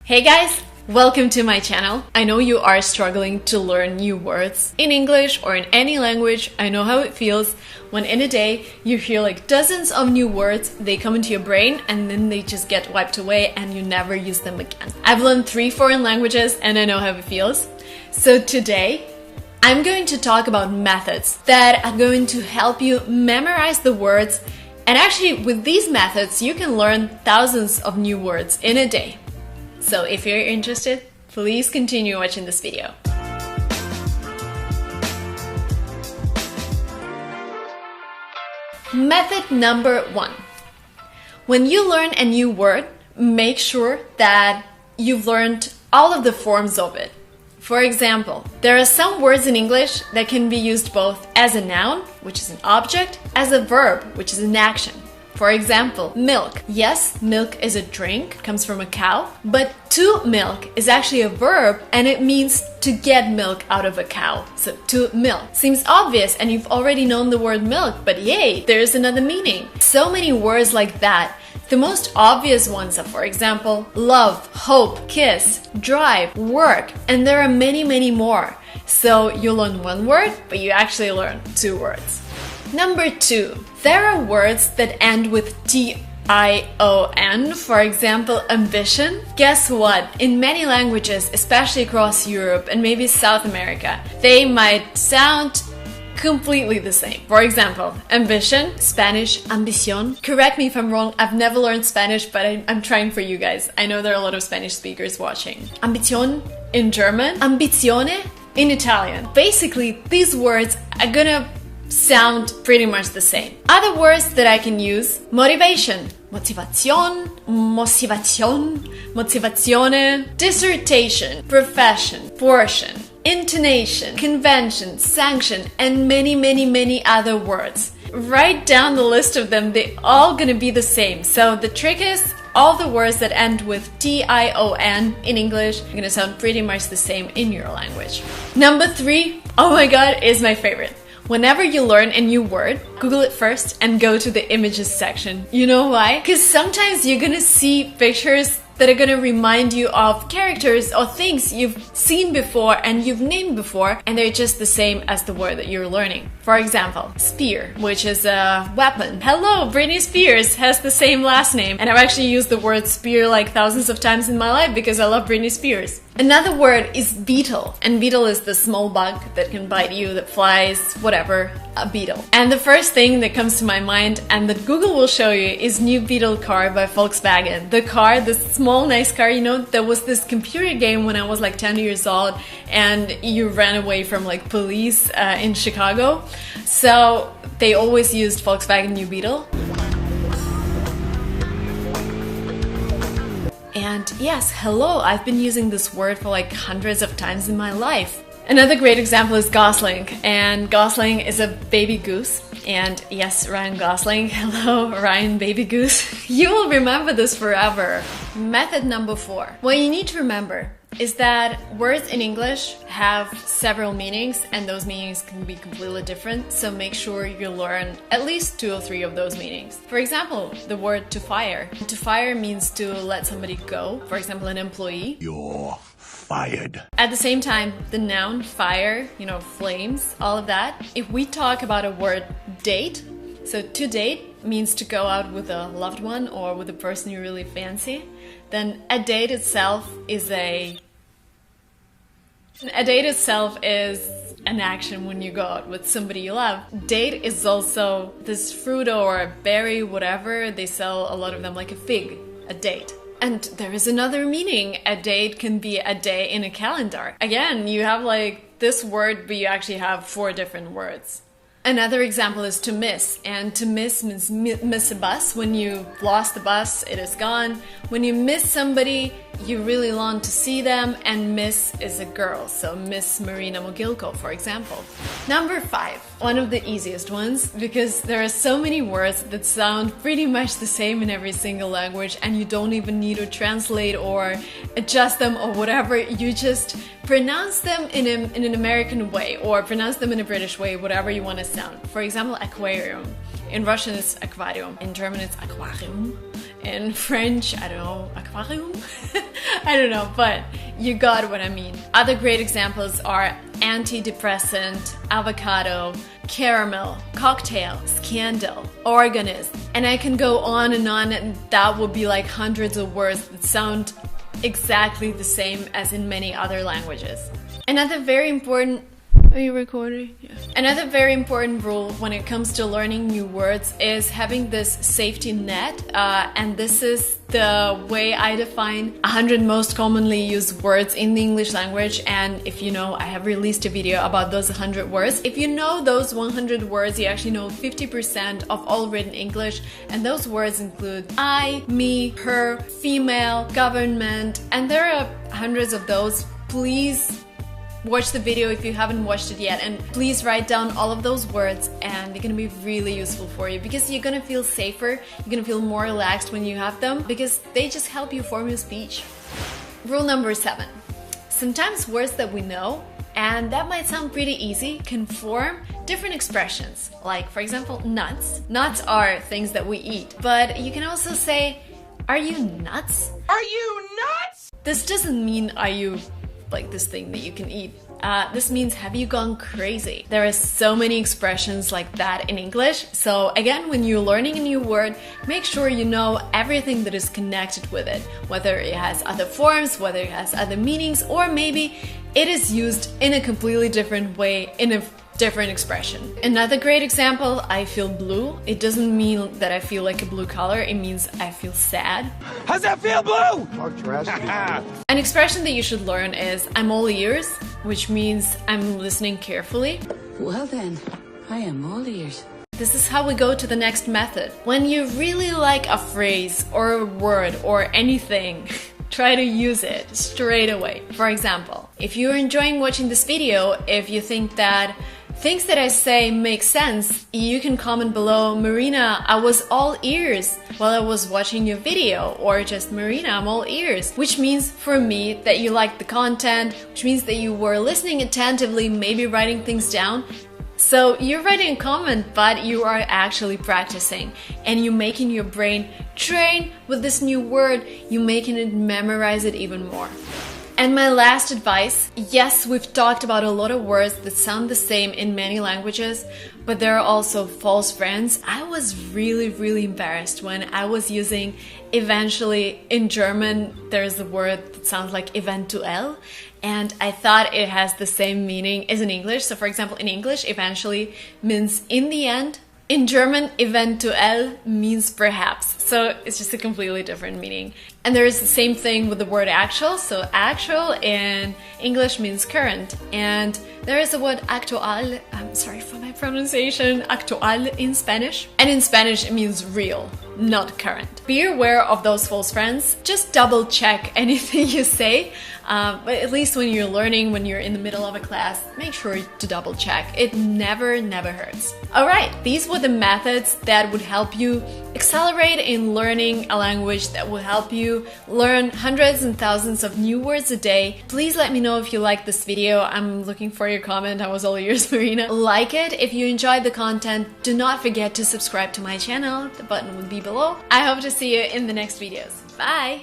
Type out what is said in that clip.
Hey guys, welcome to my channel. I know you are struggling to learn new words in English or in any language. I know how it feels when in a day you hear like dozens of new words, they come into your brain and then they just get wiped away and you never use them again. I've learned 3 foreign languages and I know how it feels. So today, I'm going to talk about methods that are going to help you memorize the words, and actually with these methods you can learn thousands of new words in a day. So if you're interested, please continue watching this video. Method number 1. When you learn a new word, make sure that you've learned all of the forms of it. For example, there are some words in English that can be used both as a noun, which is an object, as a verb, which is an action. For example, milk. Yes, milk is a drink, comes from a cow, but to milk is actually a verb and it means to get milk out of a cow. So to milk seems obvious and you've already known the word milk, but yay, there's another meaning. So many words like that. The most obvious ones are, for example, love, hope, kiss, drive, work, and there are many more. So you learn one word, but you actually learn 2 words. Number 2, there are words that end with T-I-O-N, for example, ambition. Guess what? In many languages, especially across Europe and maybe South America, they might sound completely the same. For example, ambition, Spanish, ambición. Correct me if I'm wrong, I've never learned Spanish, but I'm trying for you guys. I know there are a lot of Spanish speakers watching. Ambición in German, ambizione in Italian. Basically, these words are gonna sound pretty much the same. Other words that I can use: motivation, motivación, motivazione, dissertation, profession, portion, intonation, convention, sanction, and many other words. Write down the list of them, they're all gonna be the same. So the trick is, all the words that end with T-I-O-N in English are gonna sound pretty much the same in your language. Number 3, oh my god, is my favorite. Whenever you learn a new word, Google it first and go to the images section. You know why? Because sometimes you're gonna see pictures that are gonna remind you of characters or things you've seen before and you've named before, and they're just the same as the word that you're learning. For example, spear, which is a weapon. Hello, Britney Spears has the same last name, and I've actually used the word spear like thousands of times in my life because I love Britney Spears. Another word is beetle, and beetle is the small bug that can bite you, that flies, whatever, a beetle. And the first thing that comes to my mind, and that Google will show you, is New Beetle car by Volkswagen. The car, this small nice car, you know, there was this computer game when I was like 10 years old and you ran away from like police in Chicago. So they always used Volkswagen New Beetle. And yes, hello, I've been using this word for like hundreds of times in my life. Another great example is Gosling, and Gosling is a baby goose. And yes, Ryan Gosling, hello, Ryan Baby Goose. You will remember this forever. Method number 4. What you need to remember is that words in English have several meanings, and those meanings can be completely different, so make sure you learn at least 2 or 3 of those meanings. For example, the word to fire. To fire means to let somebody go, for example, an employee. You're fired. At the same time, the noun fire, you know, flames, all of that. If we talk about a word date, so to date means to go out with a loved one or with a person you really fancy, then a date itself is an action when you go out with somebody you love. Date is also this fruit or berry, whatever. They sell a lot of them, like a fig, a date. And there is another meaning. A date can be a day in a calendar. Again, you have like this word, but you actually have 4 different words. Another example is to miss, and to miss means miss a bus. When you lost the bus, it is gone. When you miss somebody, you really long to see them, and Miss is a girl, so Miss Marina Mogilko, for example. Number 5, one of the easiest ones, because there are so many words that sound pretty much the same in every single language, and you don't even need to translate or adjust them or whatever. You just pronounce them in an American way or pronounce them in a British way, whatever you want to sound. For example, aquarium. In Russian it's aquarium. In German it's aquarium. In French, I don't know, aquarium? I don't know, but you got what I mean. Other great examples are antidepressant, avocado, caramel, cocktail, scandal, organist, and I can go on, and that would be like hundreds of words that sound exactly the same as in many other languages. Another very important Are you recording? Yeah. Another very important rule when it comes to learning new words is having this safety net, and this is the way I define 100 most commonly used words in the English language. And if you know, I have released a video about those 100 words. If you know those 100 words, you actually know 50% of all written English, and those words include I, me, her, female, government, and there are hundreds of those. Please watch the video if you haven't watched it yet, and please write down all of those words, and they're gonna be really useful for you because you're gonna feel safer, you're gonna feel more relaxed when you have them because they just help you form your speech. Rule number 7. Sometimes words that we know, and that might sound pretty easy, can form different expressions. Like, for example, nuts. Nuts are things that we eat, but you can also say, are you nuts? Are you nuts? This doesn't mean are you like this thing that you can eat. This means have you gone crazy? There are so many expressions like that in English. So again, when you're learning a new word, make sure you know everything that is connected with it, whether it has other forms, whether it has other meanings, or maybe it is used in a completely different way in a different expression. Another great example, I feel blue. It doesn't mean that I feel like a blue color, it means I feel sad. How's that feel, Blue? An expression that you should learn is I'm all ears, which means I'm listening carefully. Well then, I am all ears. This is how we go to the next method. When you really like a phrase or a word or anything, try to use it straight away. For example, if you're enjoying watching this video, if you think that things that I say make sense, you can comment below, Marina, I was all ears while I was watching your video, or just Marina, I'm all ears, which means for me that you liked the content, which means that you were listening attentively, maybe writing things down. So you're writing a comment, but you are actually practicing, and you're making your brain train with this new word, you're making it memorize it even more. And my last advice, yes, we've talked about a lot of words that sound the same in many languages, but there are also false friends. I was really embarrassed when I was using eventually in German, there's a word that sounds like eventuell, and I thought it has the same meaning as in English. So for example, in English, eventually means in the end. In German, eventuell means perhaps, so it's just a completely different meaning. And there is the same thing with the word actual, so actual in English means current, and there is the word actual, I'm sorry for my pronunciation, actual in Spanish, and in Spanish it means real, not current. Be aware of those false friends, just double check anything you say, but at least when you're learning, when you're in the middle of a class, make sure to double check. It never hurts. Alright, these were the methods that would help you accelerate in learning a language, that will help you learn hundreds and thousands of new words a day. Please let me know if you liked this video. I'm looking for your comment. I was all ears, Marina. Like it if you enjoyed the content. Do not forget to subscribe to my channel. The button will be below. I hope to see you in the next videos. Bye!